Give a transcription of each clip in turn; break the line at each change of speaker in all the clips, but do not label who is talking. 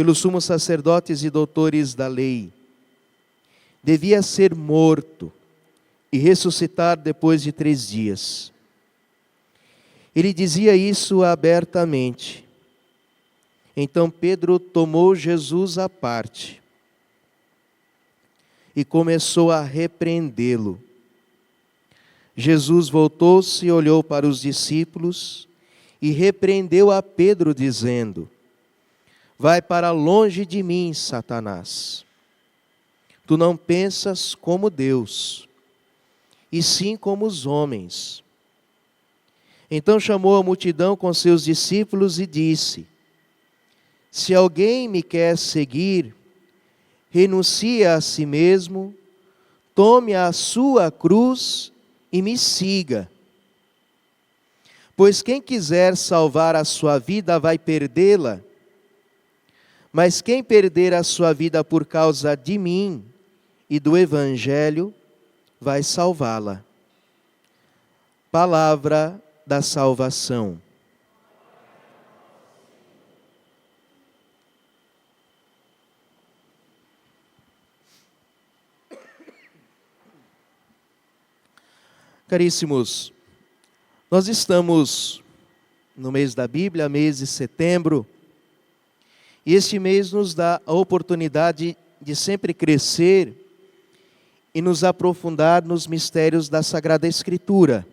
pelos sumos sacerdotes e doutores da lei. Devia ser morto e ressuscitar depois de 3 dias. Ele dizia isso abertamente. Então Pedro tomou Jesus à parte e começou a repreendê-lo. Jesus voltou-se e olhou para os discípulos e repreendeu a Pedro, dizendo: vai para longe de mim, Satanás. Tu não pensas como Deus, e sim como os homens. Então chamou a multidão com seus discípulos e disse: se alguém me quer seguir, renuncie a si mesmo, tome a sua cruz e me siga. Pois quem quiser salvar a sua vida vai perdê-la, mas quem perder a sua vida por causa de mim e do Evangelho, vai salvá-la. Palavra da salvação. Caríssimos, nós estamos no mês da Bíblia, mês de setembro, e este mês nos dá a oportunidade de sempre crescer e nos aprofundar nos mistérios da Sagrada Escritura.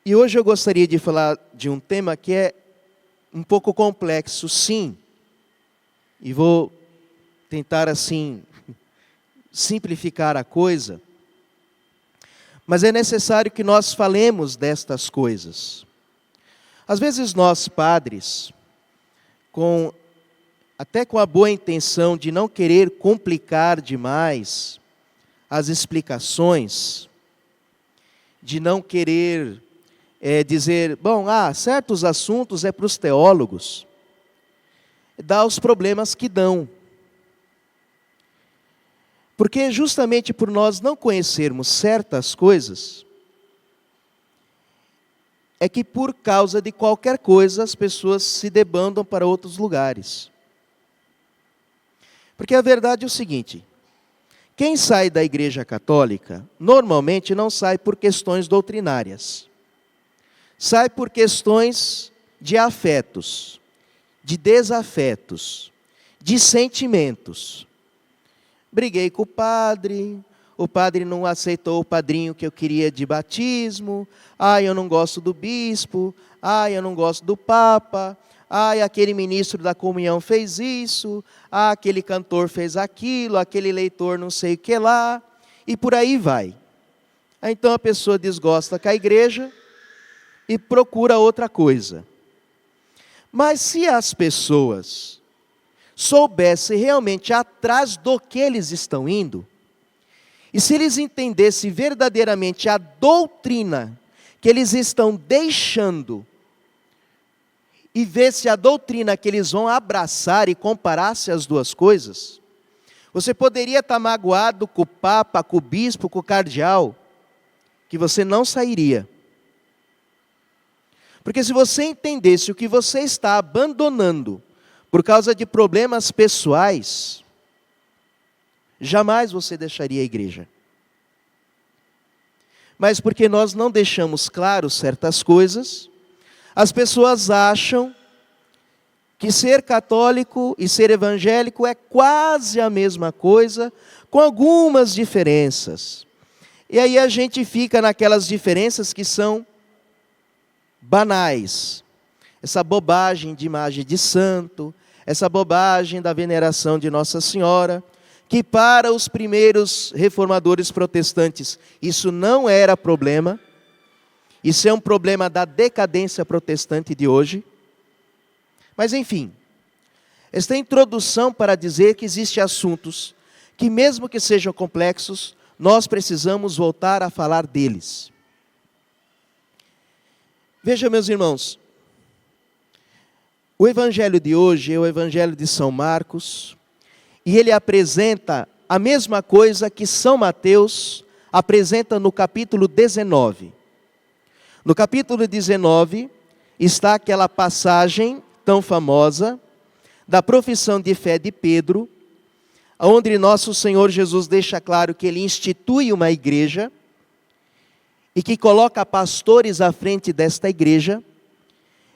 E hoje eu gostaria de falar de um tema que é um pouco complexo, sim, e vou tentar assim simplificar a coisa. Mas é necessário que nós falemos destas coisas. Às vezes nós, padres, até com a boa intenção de não querer complicar demais as explicações, de não querer dizer, certos assuntos é para os teólogos, dá os problemas que dão. Porque justamente por nós não conhecermos certas coisas, é que por causa de qualquer coisa as pessoas se debandam para outros lugares. Porque a verdade é o seguinte: quem sai da Igreja Católica, normalmente não sai por questões doutrinárias. Sai por questões de afetos, de desafetos, de sentimentos. Briguei com o padre não aceitou o padrinho que eu queria de batismo, eu não gosto do bispo, eu não gosto do papa, aquele ministro da comunhão fez isso, aquele cantor fez aquilo, aquele leitor não sei o que lá, e por aí vai. Então a pessoa desgosta com a igreja e procura outra coisa. Mas se as pessoas soubessem realmente atrás do que eles estão indo, e se eles entendessem verdadeiramente a doutrina que eles estão deixando, e vê-se a doutrina que eles vão abraçar e comparar-se as duas coisas, você poderia estar magoado com o papa, com o bispo, com o cardeal, que você não sairia. Porque se você entendesse o que você está abandonando por causa de problemas pessoais, jamais você deixaria a igreja. Mas porque nós não deixamos claro certas coisas, as pessoas acham que ser católico e ser evangélico é quase a mesma coisa, com algumas diferenças. E aí a gente fica naquelas diferenças que são banais. Essa bobagem de imagem de santo, essa bobagem da veneração de Nossa Senhora, que para os primeiros reformadores protestantes isso não era problema, isso é um problema da decadência protestante de hoje. Mas enfim, esta introdução para dizer que existem assuntos que mesmo que sejam complexos, nós precisamos voltar a falar deles. Veja, meus irmãos, o evangelho de hoje é o evangelho de São Marcos, e ele apresenta a mesma coisa que São Mateus apresenta no capítulo 19. No capítulo 19 está aquela passagem tão famosa da profissão de fé de Pedro, onde nosso Senhor Jesus deixa claro que ele institui uma igreja e que coloca pastores à frente desta igreja,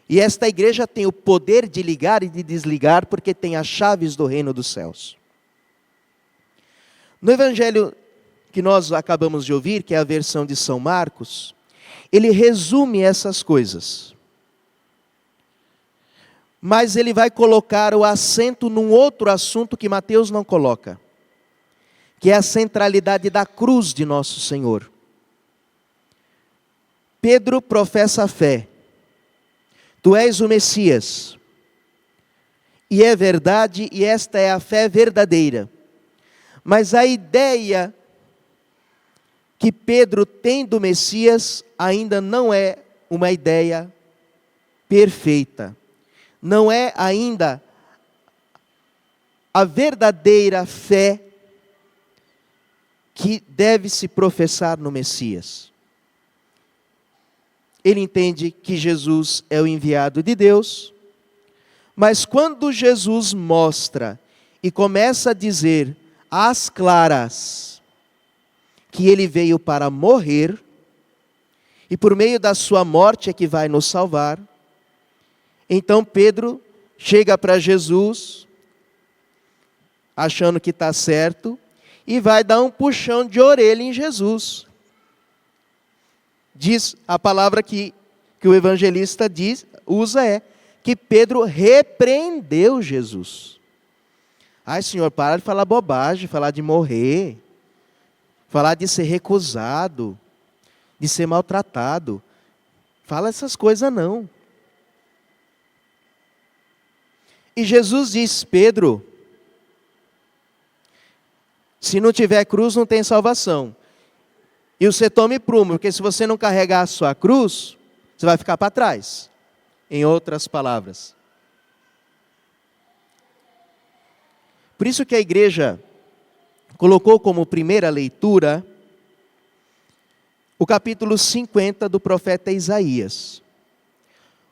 e esta igreja tem o poder de ligar e de desligar, porque tem as chaves do reino dos céus. No evangelho que nós acabamos de ouvir, que é a versão de São Marcos, ele resume essas coisas. Mas ele vai colocar o acento num outro assunto que Mateus não coloca, que é a centralidade da cruz de nosso Senhor. Pedro professa a fé. Tu és o Messias. E é verdade, e esta é a fé verdadeira. Mas a ideia que Pedro tem do Messias ainda não é uma ideia perfeita. Não é ainda a verdadeira fé que deve se professar no Messias. Ele entende que Jesus é o enviado de Deus, mas quando Jesus mostra e começa a dizer às claras que ele veio para morrer, e por meio da sua morte é que vai nos salvar, então Pedro chega para Jesus, achando que está certo, e vai dar um puxão de orelha em Jesus. Diz a palavra que o evangelista usa é que Pedro repreendeu Jesus. Ai, Senhor, para de falar bobagem, falar de morrer, falar de ser recusado, de ser maltratado. Fala essas coisas não. E Jesus diz, Pedro, se não tiver cruz não tem salvação. E você tome prumo, porque se você não carregar a sua cruz, você vai ficar para trás. Em outras palavras. Por isso que a igreja colocou como primeira leitura o capítulo 50 do profeta Isaías.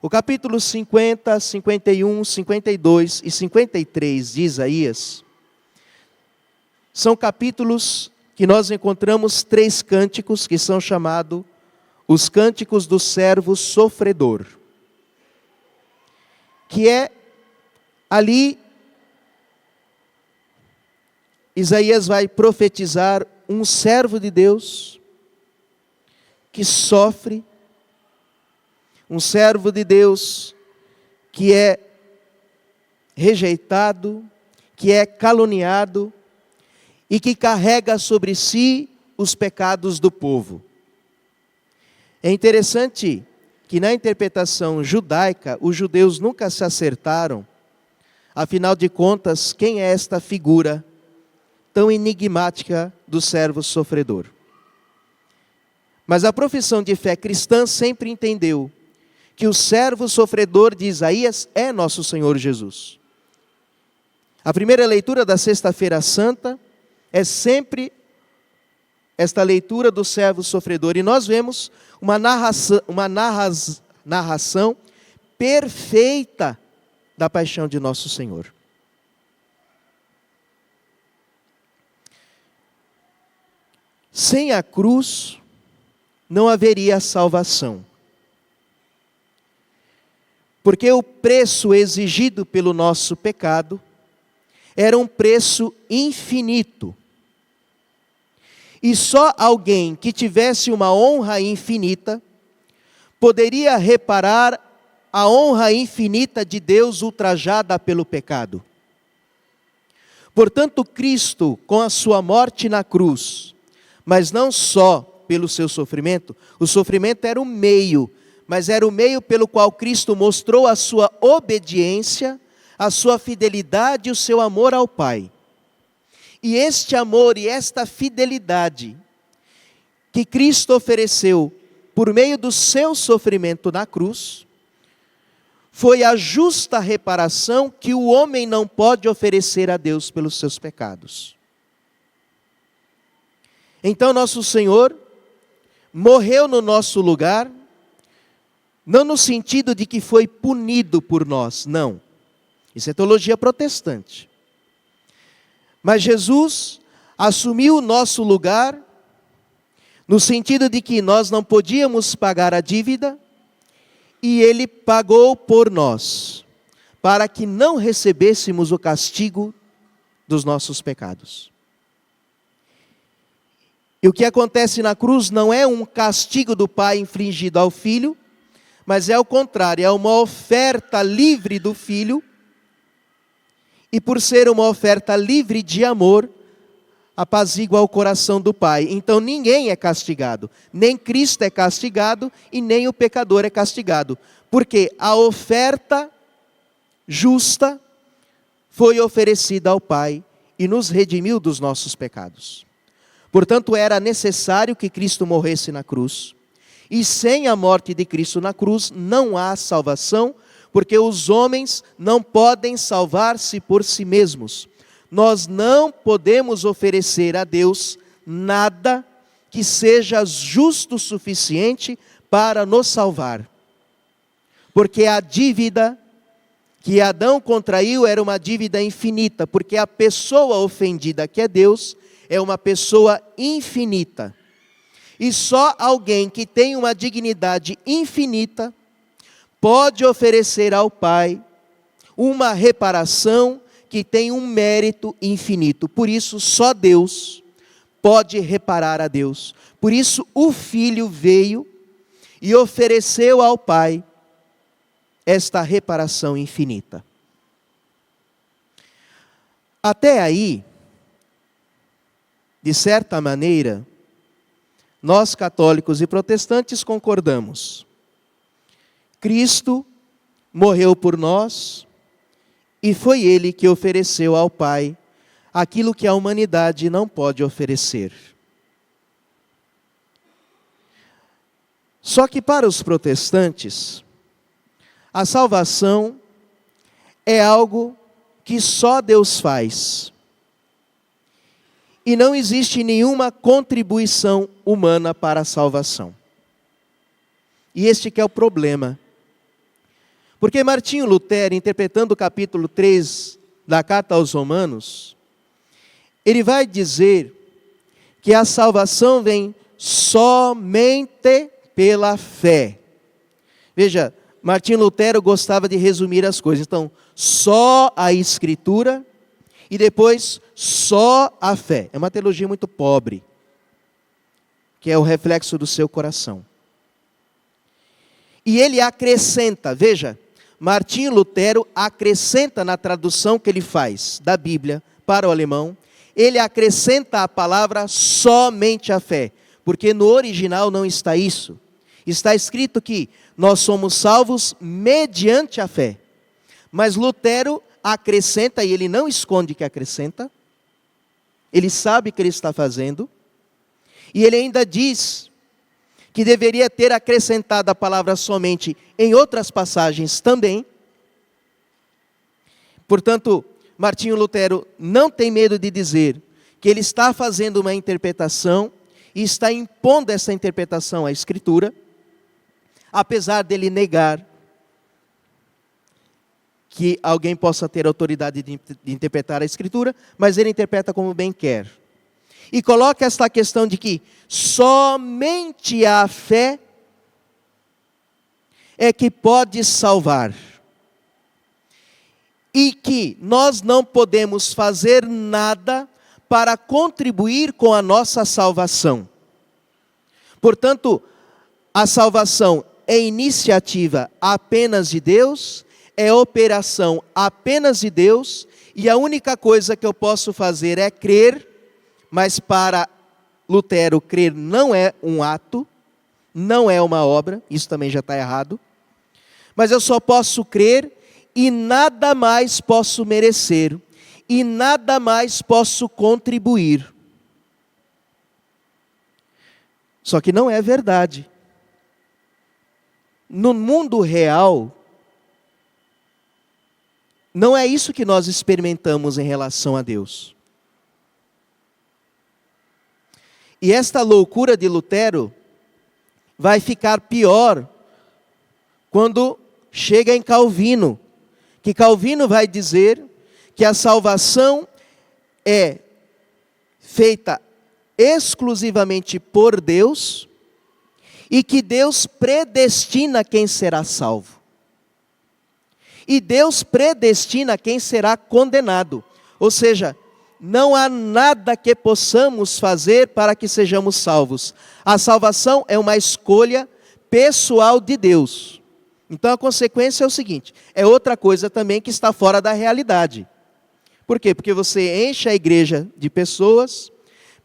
O capítulo 50, 51, 52 e 53 de Isaías são capítulos que nós encontramos 3 cânticos que são chamados os cânticos do servo sofredor. Que é ali, Isaías vai profetizar um servo de Deus que sofre, um servo de Deus que é rejeitado, que é caluniado e que carrega sobre si os pecados do povo. É interessante que na interpretação judaica, os judeus nunca se acertaram, afinal de contas, quem é esta figura tão enigmática do servo sofredor? Mas a profissão de fé cristã sempre entendeu que o servo sofredor de Isaías é nosso Senhor Jesus. A primeira leitura da Sexta-feira Santa é sempre esta leitura do servo sofredor. E nós vemos uma narração perfeita da paixão de nosso Senhor. Sem a cruz, não haveria salvação. Porque o preço exigido pelo nosso pecado era um preço infinito. E só alguém que tivesse uma honra infinita poderia reparar a honra infinita de Deus ultrajada pelo pecado. Portanto, Cristo, com a sua morte na cruz, mas não só pelo seu sofrimento, o sofrimento era o meio, mas era o meio pelo qual Cristo mostrou a sua obediência, a sua fidelidade e o seu amor ao Pai. E este amor e esta fidelidade que Cristo ofereceu por meio do seu sofrimento na cruz, foi a justa reparação que o homem não pode oferecer a Deus pelos seus pecados. Então nosso Senhor morreu no nosso lugar, não no sentido de que foi punido por nós, não. Isso é teologia protestante. Mas Jesus assumiu o nosso lugar, no sentido de que nós não podíamos pagar a dívida, e Ele pagou por nós, para que não recebêssemos o castigo dos nossos pecados. E o que acontece na cruz não é um castigo do Pai infligido ao Filho, mas é o contrário, é uma oferta livre do Filho, e por ser uma oferta livre de amor, apazigua o coração do Pai. Então ninguém é castigado, nem Cristo é castigado e nem o pecador é castigado, porque a oferta justa foi oferecida ao Pai e nos redimiu dos nossos pecados. Portanto, era necessário que Cristo morresse na cruz. E sem a morte de Cristo na cruz não há salvação, porque os homens não podem salvar-se por si mesmos. Nós não podemos oferecer a Deus nada que seja justo o suficiente para nos salvar. Porque a dívida que Adão contraiu era uma dívida infinita, porque a pessoa ofendida, que é Deus, é uma pessoa infinita. E só alguém que tem uma dignidade infinita pode oferecer ao Pai uma reparação que tem um mérito infinito. Por isso, só Deus pode reparar a Deus. Por isso, o Filho veio e ofereceu ao Pai esta reparação infinita. Até aí, de certa maneira, nós católicos e protestantes concordamos. Cristo morreu por nós e foi Ele que ofereceu ao Pai aquilo que a humanidade não pode oferecer. Só que para os protestantes, a salvação é algo que só Deus faz. E não existe nenhuma contribuição humana para a salvação. E este que é o problema. Porque Martinho Lutero, interpretando o capítulo 3 da Carta aos Romanos, ele vai dizer que a salvação vem somente pela fé. Veja, Martinho Lutero gostava de resumir as coisas. Então, só a Escritura e depois só a fé. É uma teologia muito pobre, que é o reflexo do seu coração. E ele acrescenta, veja, Martinho Lutero acrescenta na tradução que ele faz da Bíblia para o alemão, ele acrescenta a palavra somente a fé, porque no original não está isso. Está escrito que nós somos salvos mediante a fé. Mas Lutero acrescenta, e ele não esconde que acrescenta, ele sabe o que ele está fazendo, e ele ainda diz que deveria ter acrescentado a palavra somente em outras passagens também. Portanto, Martinho Lutero não tem medo de dizer que ele está fazendo uma interpretação e está impondo essa interpretação à Escritura, apesar dele negar que alguém possa ter autoridade de interpretar a Escritura, mas ele interpreta como bem quer. E coloca esta questão de que somente a fé é que pode salvar. E que nós não podemos fazer nada para contribuir com a nossa salvação. Portanto, a salvação é iniciativa apenas de Deus, é operação apenas de Deus, e a única coisa que eu posso fazer é crer, mas para Lutero, crer não é um ato, não é uma obra, isso também já está errado, mas eu só posso crer e nada mais posso merecer, e nada mais posso contribuir. Só que não é verdade. No mundo real, não é isso que nós experimentamos em relação a Deus. E esta loucura de Lutero vai ficar pior quando chega em Calvino, que Calvino vai dizer que a salvação é feita exclusivamente por Deus e que Deus predestina quem será salvo. E Deus predestina quem será condenado. Ou seja, não há nada que possamos fazer para que sejamos salvos. A salvação é uma escolha pessoal de Deus. Então a consequência é o seguinte, é outra coisa também que está fora da realidade. Por quê? Porque você enche a igreja de pessoas,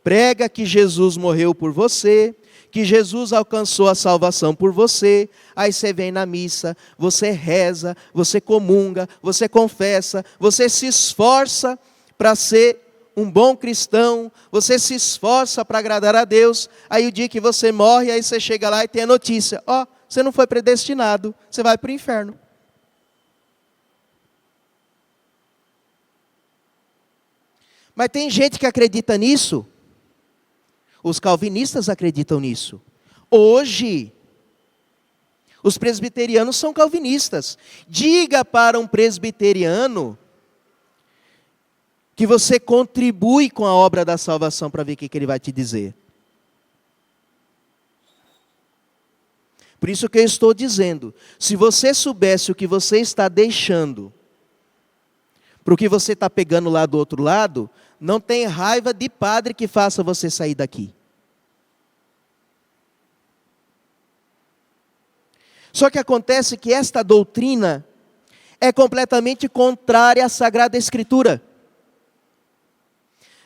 prega que Jesus morreu por você, que Jesus alcançou a salvação por você, aí você vem na missa, você reza, você comunga, você confessa, você se esforça para ser um bom cristão, você se esforça para agradar a Deus, aí o dia que você morre, aí você chega lá e tem a notícia, você não foi predestinado, você vai para o inferno. Mas tem gente que acredita nisso. Os calvinistas acreditam nisso. Hoje, os presbiterianos são calvinistas. Diga para um presbiteriano que você contribui com a obra da salvação para ver o que ele vai te dizer. Por isso que eu estou dizendo, se você soubesse o que você está deixando para o que você está pegando lá do outro lado, não tem raiva de padre que faça você sair daqui. Só que acontece que esta doutrina é completamente contrária à Sagrada Escritura.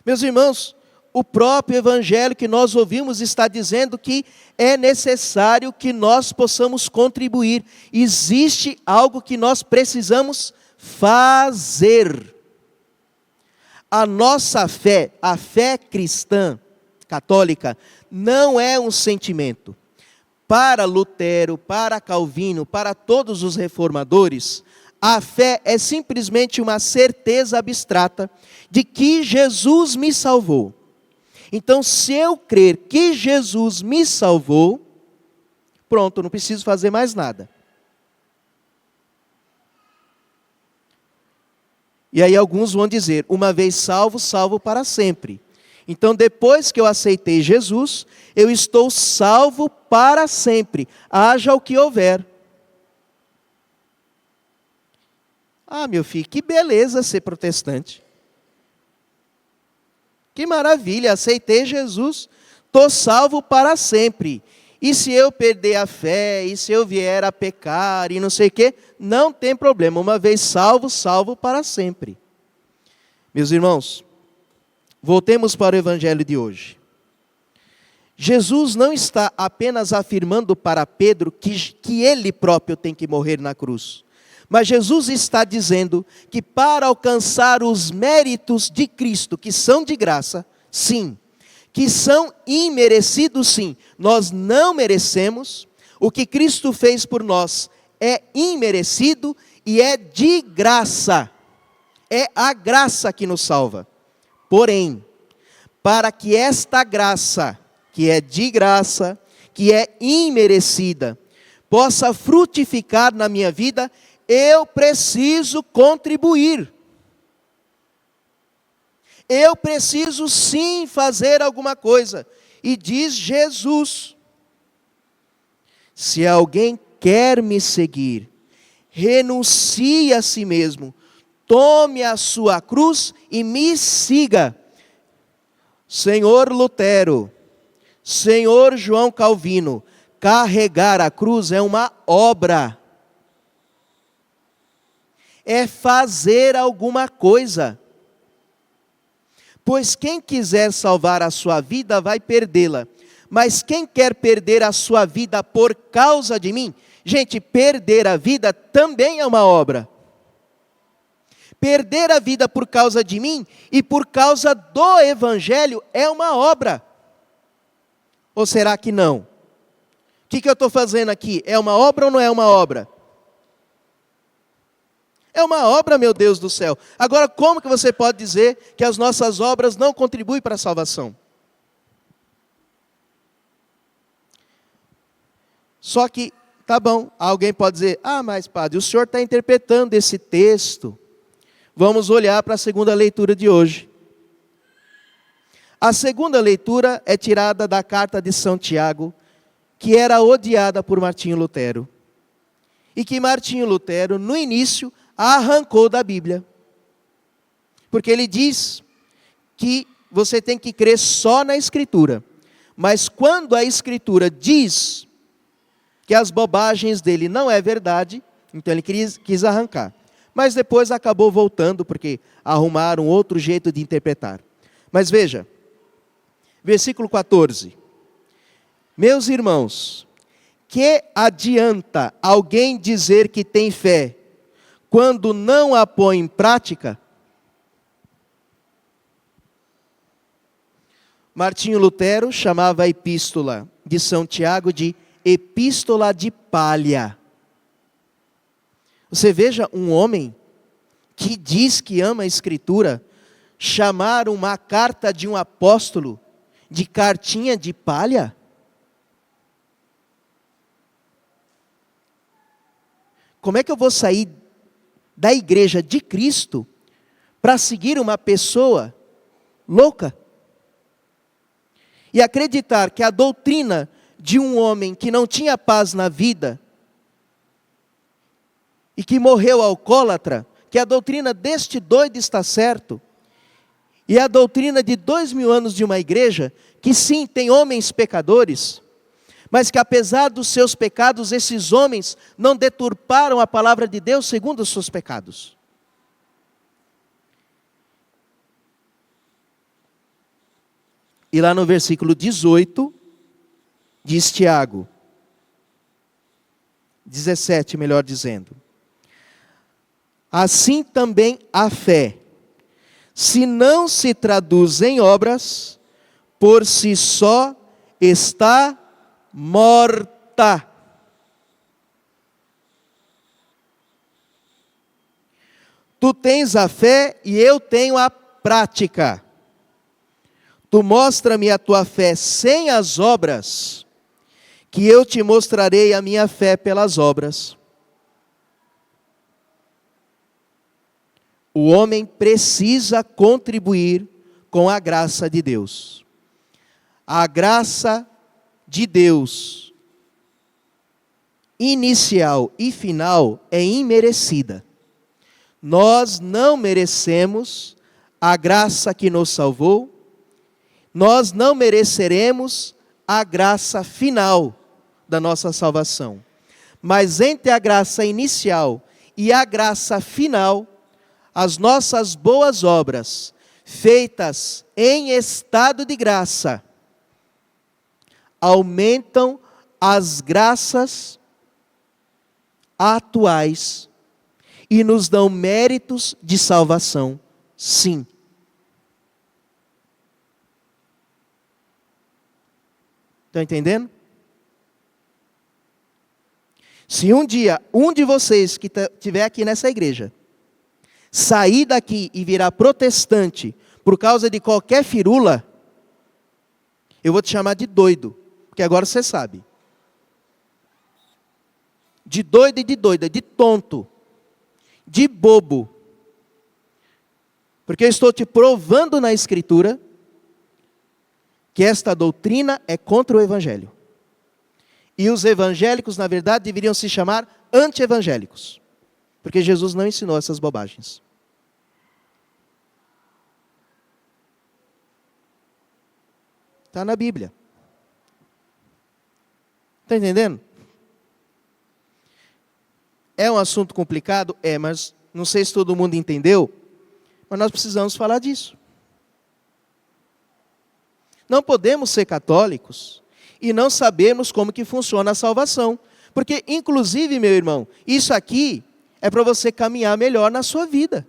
Meus irmãos, o próprio Evangelho que nós ouvimos está dizendo que é necessário que nós possamos contribuir. Existe algo que nós precisamos fazer. A nossa fé, a fé cristã, católica, não é um sentimento. Para Lutero, para Calvino, para todos os reformadores, a fé é simplesmente uma certeza abstrata de que Jesus me salvou. Então, se eu crer que Jesus me salvou, pronto, não preciso fazer mais nada. E aí alguns vão dizer, uma vez salvo, salvo para sempre. Então, depois que eu aceitei Jesus, eu estou salvo para sempre, haja o que houver. Meu filho, que beleza ser protestante. Que maravilha, aceitei Jesus, estou salvo para sempre. E se eu perder a fé, e se eu vier a pecar, e não sei o quê, não tem problema. Uma vez salvo, salvo para sempre. Meus irmãos, voltemos para o Evangelho de hoje. Jesus não está apenas afirmando para Pedro que ele próprio tem que morrer na cruz. Mas Jesus está dizendo que para alcançar os méritos de Cristo, que são de graça, sim, que são imerecidos, sim, nós não merecemos, o que Cristo fez por nós é imerecido e é de graça, é a graça que nos salva. Porém, para que esta graça, que é de graça, que é imerecida, possa frutificar na minha vida, eu preciso contribuir. Eu preciso sim fazer alguma coisa. E diz Jesus, se alguém quer me seguir, renuncie a si mesmo, tome a sua cruz e me siga. Senhor Lutero, Senhor João Calvino, carregar a cruz é uma obra. É fazer alguma coisa. Pois quem quiser salvar a sua vida vai perdê-la. Mas quem quer perder a sua vida por causa de mim? Gente, perder a vida também é uma obra. Perder a vida por causa de mim e por causa do Evangelho é uma obra. Ou será que não? O que eu estou fazendo aqui? É uma obra ou não é uma obra? É uma obra, meu Deus do céu. Agora, como que você pode dizer que as nossas obras não contribuem para a salvação? Só que Tá bom, alguém pode dizer, mas padre, o senhor está interpretando esse texto. Vamos olhar para a segunda leitura de hoje. A segunda leitura é tirada da carta de São Tiago, que era odiada por Martinho Lutero. E que Martinho Lutero, no início, a arrancou da Bíblia. Porque ele diz que você tem que crer só na Escritura. Mas quando a Escritura diz que as bobagens dele não é verdade, então ele quis arrancar. Mas depois acabou voltando, porque arrumaram outro jeito de interpretar. Mas veja, versículo 14. Meus irmãos, que adianta alguém dizer que tem fé, quando não a põe em prática? Martinho Lutero chamava a epístola de São Tiago de epístola de palha. Você veja um homem que diz que ama a Escritura, chamar uma carta de um apóstolo de cartinha de palha? Como é que eu vou sair da igreja de Cristo para seguir uma pessoa louca? E acreditar que a doutrina de um homem que não tinha paz na vida e que morreu alcoólatra, que a doutrina deste doido está certo, e a doutrina de 2000 anos de uma igreja, que sim, tem homens pecadores, mas que apesar dos seus pecados, esses homens não deturparam a palavra de Deus segundo os seus pecados. E lá no versículo 18, diz Tiago, 17 melhor dizendo, assim também a fé, se não se traduz em obras, por si só está morta. Tu tens a fé e eu tenho a prática. Tu mostra-me a tua fé sem as obras, que eu te mostrarei a minha fé pelas obras. O homem precisa contribuir com a graça de Deus. A graça de Deus, inicial e final, é imerecida. Nós não merecemos a graça que nos salvou, nós não mereceremos a graça final da nossa salvação. Mas entre a graça inicial e a graça final, as nossas boas obras, feitas em estado de graça, aumentam as graças atuais e nos dão méritos de salvação, sim. Estão entendendo? Se um dia, um de vocês que estiver aqui nessa igreja, sair daqui e virar protestante por causa de qualquer firula, eu vou te chamar de doido, porque agora você sabe. De doido e de doida, de tonto, de bobo. Porque eu estou te provando na Escritura que esta doutrina é contra o Evangelho. E os evangélicos, na verdade, deveriam se chamar anti-evangélicos. Porque Jesus não ensinou essas bobagens. Está na Bíblia. Está entendendo? É um assunto complicado? É, mas não sei se todo mundo entendeu, mas nós precisamos falar disso. Não podemos ser católicos e não sabermos como que funciona a salvação. Porque, inclusive, meu irmão, isso aqui é para você caminhar melhor na sua vida.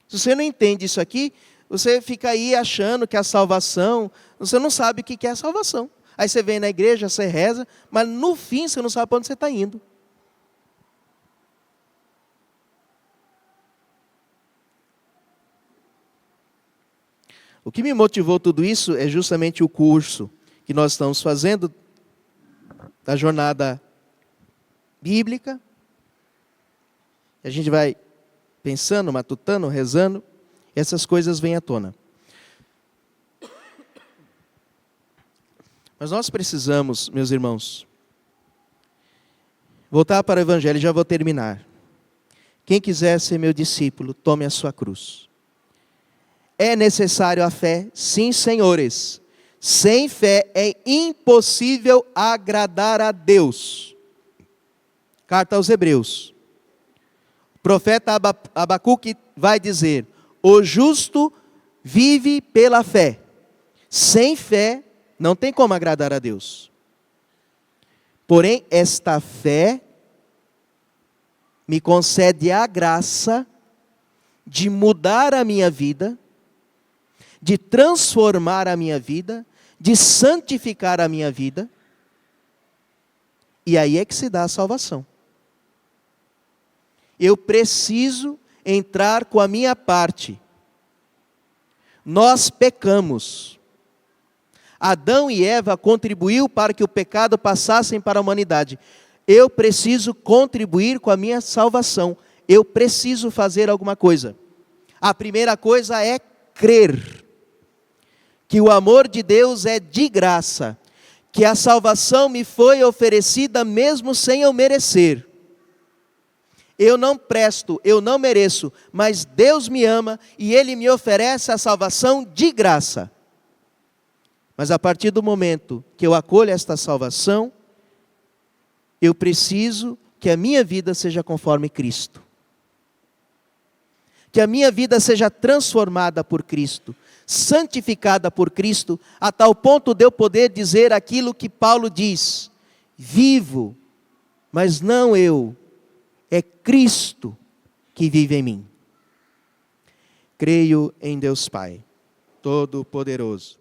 Se você não entende isso aqui, você fica aí achando que a salvação, você não sabe o que é a salvação. Aí você vem na igreja, você reza, mas no fim você não sabe para onde você está indo. O que me motivou tudo isso é justamente o curso que nós estamos fazendo da jornada bíblica. A gente vai pensando, matutando, rezando, e essas coisas vêm à tona. Mas nós precisamos, meus irmãos, voltar para o Evangelho, já vou terminar. Quem quiser ser meu discípulo, tome a sua cruz. É necessário a fé? Sim, senhores. Sem fé é impossível agradar a Deus. Carta aos Hebreus. O profeta Abacuque vai dizer: o justo vive pela fé. Sem fé, não tem como agradar a Deus. Porém, esta fé me concede a graça de mudar a minha vida, de transformar a minha vida, de santificar a minha vida. E aí é que se dá a salvação. Eu preciso entrar com a minha parte. Nós pecamos. Adão e Eva contribuíram para que o pecado passasse para a humanidade. Eu preciso contribuir com a minha salvação. Eu preciso fazer alguma coisa. A primeira coisa é crer que o amor de Deus é de graça, que a salvação me foi oferecida mesmo sem eu merecer. Eu não presto, eu não mereço, mas Deus me ama e Ele me oferece a salvação de graça. Mas a partir do momento que eu acolho esta salvação, eu preciso que a minha vida seja conforme Cristo. Que a minha vida seja transformada por Cristo, santificada por Cristo, a tal ponto de eu poder dizer aquilo que Paulo diz: vivo, mas não eu, é Cristo que vive em mim. Creio em Deus Pai, Todo-Poderoso,